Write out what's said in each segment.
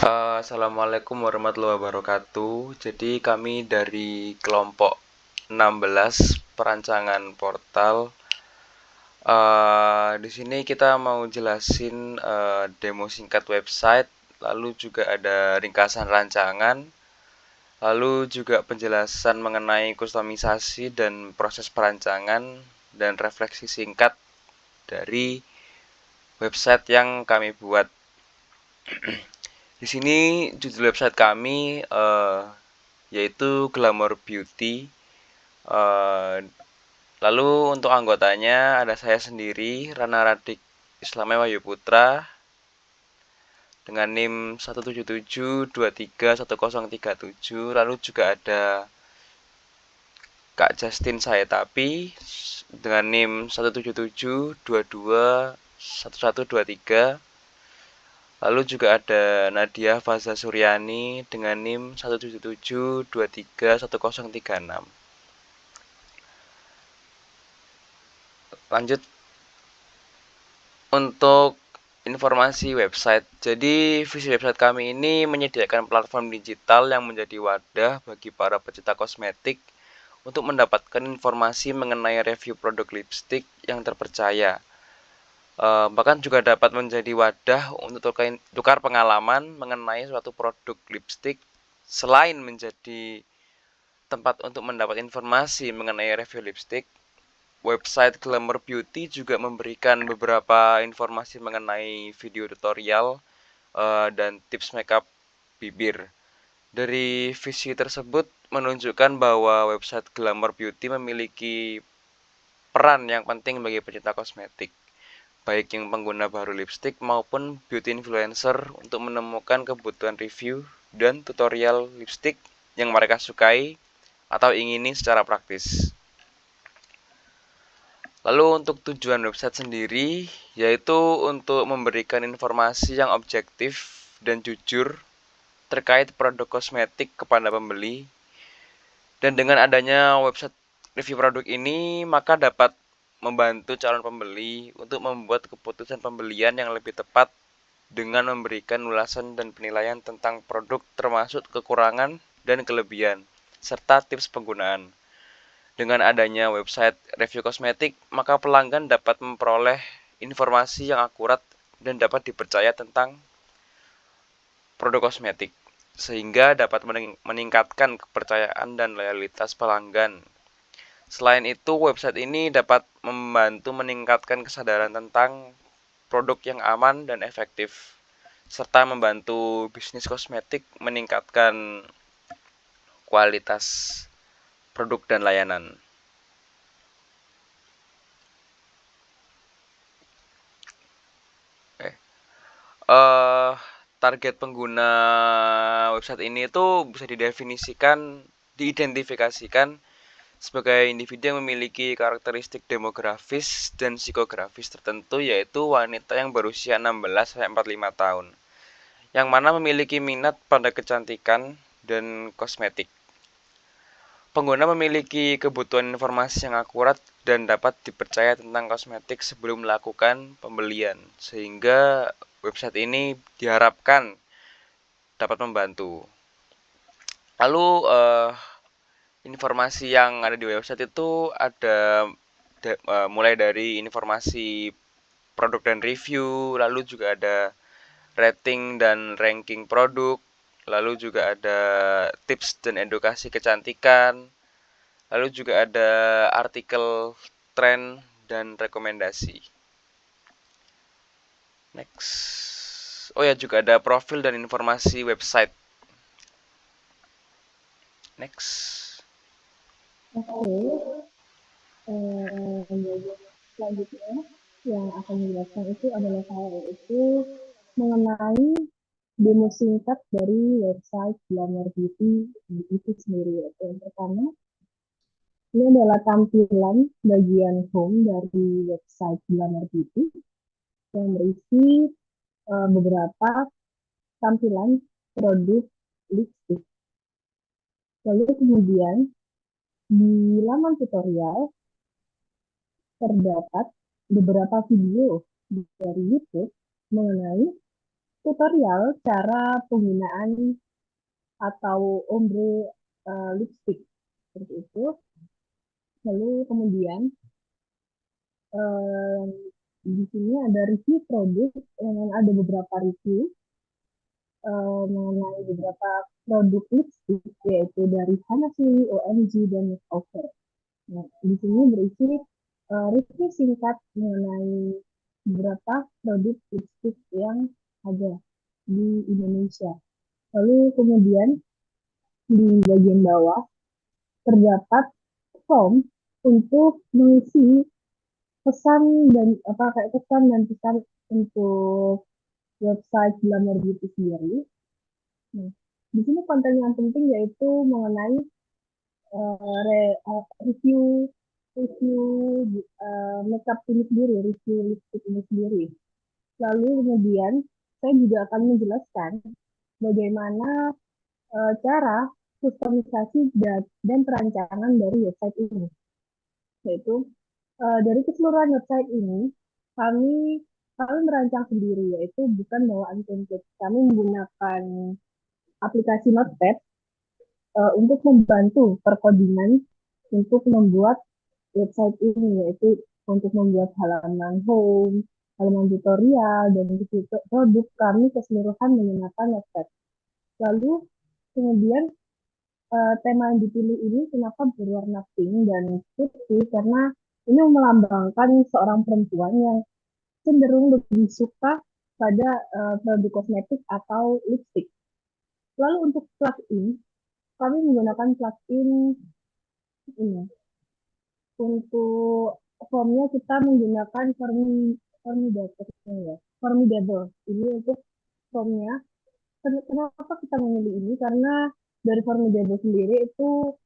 Assalamualaikum warahmatullahi wabarakatuh. Jadi kami dari kelompok 16 perancangan portal. Di sini kita mau jelasin demo singkat website, lalu juga ada ringkasan rancangan, lalu juga penjelasan mengenai kustomisasi dan proses perancangan dan refleksi singkat dari website yang kami buat. Di sini judul website kami yaitu Glamour Beauty. Eh, Lalu untuk anggotanya ada saya sendiri, Rana Radik Islamai Wahyu Putra dengan NIM 177231037. Lalu juga ada Kak Justin Sayetapi dengan NIM 177221123. Lalu juga ada Nadia Faza Suryani dengan NIM 177231036. Lanjut untuk informasi website. Jadi, visi website kami ini menyediakan platform digital yang menjadi wadah bagi para pecinta kosmetik untuk mendapatkan informasi mengenai review produk lipstick yang terpercaya. Bahkan juga dapat menjadi wadah untuk tukar pengalaman mengenai suatu produk lipstick selain menjadi tempat untuk mendapat informasi mengenai review lipstick. Website Glamour Beauty juga memberikan beberapa informasi mengenai video tutorial dan tips makeup bibir. Dari visi tersebut menunjukkan bahwa website Glamour Beauty memiliki peran yang penting bagi pecinta kosmetik, baik yang pengguna baru lipstick maupun beauty influencer untuk menemukan kebutuhan review dan tutorial lipstick yang mereka sukai atau ingini secara praktis. Lalu untuk tujuan website sendiri, yaitu untuk memberikan informasi yang objektif dan jujur terkait produk kosmetik kepada pembeli. Dan dengan adanya website review produk ini, maka dapat membantu calon pembeli untuk membuat keputusan pembelian yang lebih tepat dengan memberikan ulasan dan penilaian tentang produk termasuk kekurangan dan kelebihan, serta tips penggunaan. Dengan adanya website review kosmetik, maka pelanggan dapat memperoleh informasi yang akurat dan dapat dipercaya tentang produk kosmetik, sehingga dapat meningkatkan kepercayaan dan loyalitas pelanggan. Selain itu, website ini dapat membantu meningkatkan kesadaran tentang produk yang aman dan efektif, serta membantu bisnis kosmetik meningkatkan kualitas produk dan layanan. eh Target pengguna website ini itu bisa diidentifikasikan sebagai individu yang memiliki karakteristik demografis dan psikografis tertentu, yaitu wanita yang berusia 16-45 tahun, yang mana memiliki minat pada kecantikan dan kosmetik. Pengguna memiliki kebutuhan informasi yang akurat dan dapat dipercaya tentang kosmetik sebelum melakukan pembelian, sehingga website ini diharapkan dapat membantu. Lalu informasi yang ada di website itu ada mulai dari informasi produk dan review, lalu juga ada rating dan ranking produk, lalu juga ada tips dan edukasi kecantikan, lalu juga ada artikel tren dan rekomendasi. Next. Oh ya, juga ada profil dan informasi website. Next. Oke, selanjutnya yang akan dijelaskan itu adalah saya yaitu mengenai demo singkat dari website Glamour Beauty itu sendiri. Yaitu yang pertama, ini adalah tampilan bagian home dari website Glamour Beauty yang berisi beberapa tampilan produk lipstick. Lalu kemudian di laman tutorial terdapat beberapa video dari YouTube mengenai tutorial cara penggunaan atau ombre lipstick seperti itu. Lalu kemudian eh, di sini ada review produk, yang ada beberapa review mengenai beberapa produk lipstick, yaitu dari Hana Sui, OMG, dan Makeover. Nah, di sini berisi review singkat mengenai beberapa produk lipstick yang ada di Indonesia. Lalu kemudian di bagian bawah terdapat form untuk mengisi pesan dan apa kayak pesan dan pesan untuk website Glamour Beauty sendiri. Nah, di sini konten yang penting yaitu mengenai review review makeup ini sendiri, review lipstick ini sendiri. Lalu kemudian saya juga akan menjelaskan bagaimana cara kustomisasi dan perancangan dari website ini. Yaitu dari keseluruhan website ini kami kami merancang sendiri, yaitu bukan bawaan template. Kami menggunakan aplikasi Notepad untuk membantu perkodingan untuk membuat website ini, yaitu untuk membuat halaman home, halaman tutorial, dan produk kami keseluruhan menggunakan Notepad. Lalu kemudian tema yang dipilih ini kenapa berwarna pink dan putih, karena ini melambangkan seorang perempuan yang cenderung lebih suka pada produk kosmetik atau lipstick. Lalu untuk plugin, kami menggunakan plugin ini. Untuk formnya kita menggunakan Formidable, ya. Formidable. Ini untuk formnya. Kenapa kita memilih ini? Karena dari Formidable sendiri itu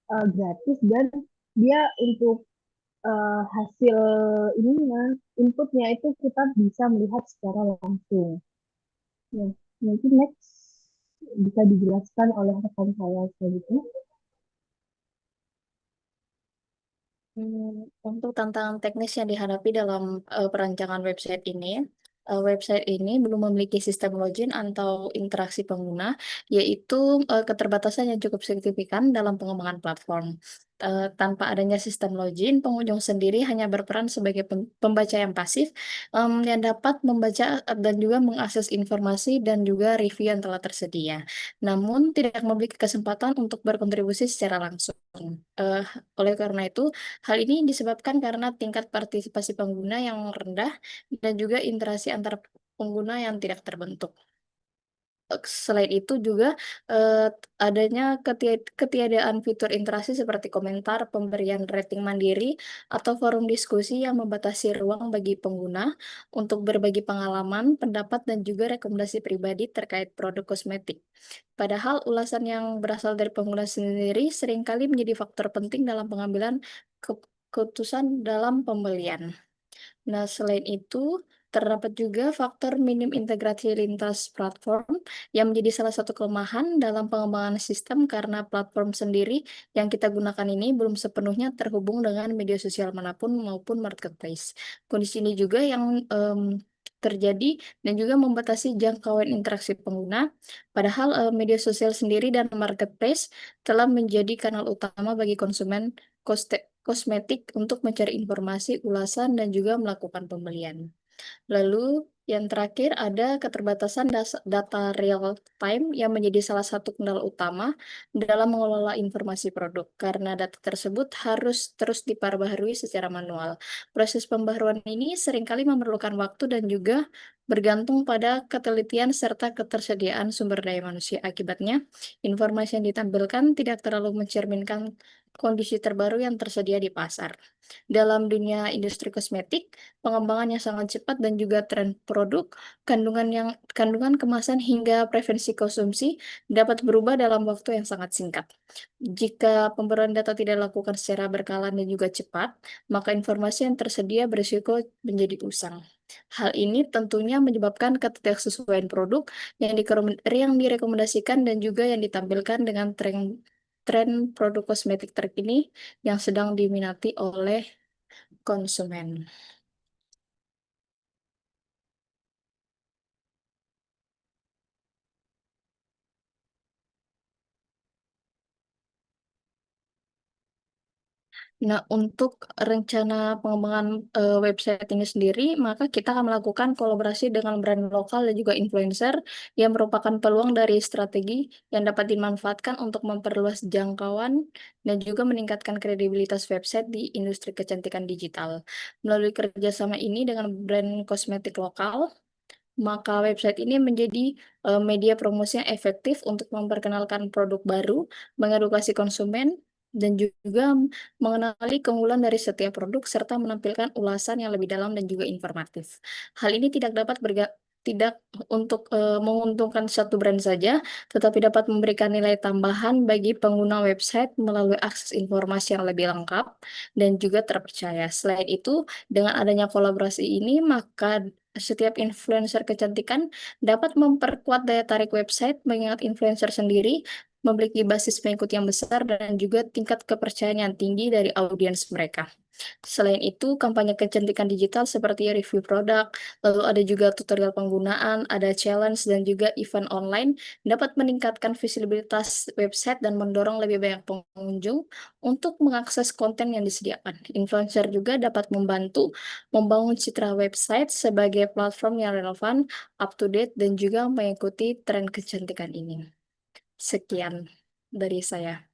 gratis dan dia untuk hasil ininya, inputnya itu kita bisa melihat secara langsung. Nah, mungkin next bisa dijelaskan oleh rekan saya selanjutnya. Untuk tantangan teknis yang dihadapi dalam perancangan website ini belum memiliki sistem login atau interaksi pengguna, yaitu keterbatasan yang cukup signifikan dalam pengembangan platform. Tanpa adanya sistem login, pengunjung sendiri hanya berperan sebagai pembaca yang pasif, yang dapat membaca dan juga mengakses informasi dan juga review yang telah tersedia, namun tidak memiliki kesempatan untuk berkontribusi secara langsung. Eh, oleh karena itu, hal ini disebabkan karena tingkat partisipasi pengguna yang rendah dan juga interaksi antar pengguna yang tidak terbentuk. Selain itu juga adanya ketiadaan fitur interaksi seperti komentar, pemberian rating mandiri, atau forum diskusi yang membatasi ruang bagi pengguna untuk berbagi pengalaman, pendapat, dan juga rekomendasi pribadi terkait produk kosmetik. Padahal ulasan yang berasal dari pengguna sendiri seringkali menjadi faktor penting dalam pengambilan keputusan dalam pembelian. Nah, selain itu, terdapat juga faktor minim integrasi lintas platform yang menjadi salah satu kelemahan dalam pengembangan sistem karena platform sendiri yang kita gunakan ini belum sepenuhnya terhubung dengan media sosial manapun maupun marketplace. Kondisi ini juga yang terjadi dan juga membatasi jangkauan interaksi pengguna, padahal media sosial sendiri dan marketplace telah menjadi kanal utama bagi konsumen kosmetik untuk mencari informasi, ulasan, dan juga melakukan pembelian. Lalu yang terakhir ada keterbatasan data real time yang menjadi salah satu kendala utama dalam mengelola informasi produk karena data tersebut harus terus diperbaharui secara manual. Proses pembaharuan ini seringkali memerlukan waktu dan juga bergantung pada ketelitian serta ketersediaan sumber daya manusia. Akibatnya, informasi yang ditampilkan tidak terlalu mencerminkan kondisi terbaru yang tersedia di pasar. Dalam dunia industri kosmetik, pengembangan yang sangat cepat dan juga tren produk, kandungan kemasan hingga preferensi konsumsi dapat berubah dalam waktu yang sangat singkat. Jika pembaruan data tidak dilakukan secara berkala dan juga cepat, maka informasi yang tersedia berisiko menjadi usang. Hal ini tentunya menyebabkan ketidaksesuaian produk yang direkomendasikan dan juga yang ditampilkan dengan tren produk kosmetik terkini yang sedang diminati oleh konsumen. Nah, untuk rencana pengembangan website ini sendiri, maka kita akan melakukan kolaborasi dengan brand lokal dan juga influencer yang merupakan peluang dari strategi yang dapat dimanfaatkan untuk memperluas jangkauan dan juga meningkatkan kredibilitas website di industri kecantikan digital. Melalui kerjasama ini dengan brand kosmetik lokal, maka website ini menjadi media promosi yang efektif untuk memperkenalkan produk baru, mengedukasi konsumen, dan juga mengenali keunggulan dari setiap produk serta menampilkan ulasan yang lebih dalam dan juga informatif. Hal ini tidak untuk menguntungkan satu brand saja, tetapi dapat memberikan nilai tambahan bagi pengguna website melalui akses informasi yang lebih lengkap dan juga terpercaya. Selain itu, dengan adanya kolaborasi ini, maka setiap influencer kecantikan dapat memperkuat daya tarik website, mengingat influencer sendiri memiliki basis pengikut yang besar dan juga tingkat kepercayaan yang tinggi dari audiens mereka. Selain itu, kampanye kecantikan digital seperti review produk, lalu ada juga tutorial penggunaan, ada challenge, dan juga event online dapat meningkatkan visibilitas website dan mendorong lebih banyak pengunjung untuk mengakses konten yang disediakan. Influencer juga dapat membantu membangun citra website sebagai platform yang relevan, up-to-date, dan juga mengikuti tren kecantikan ini. Sekian dari saya.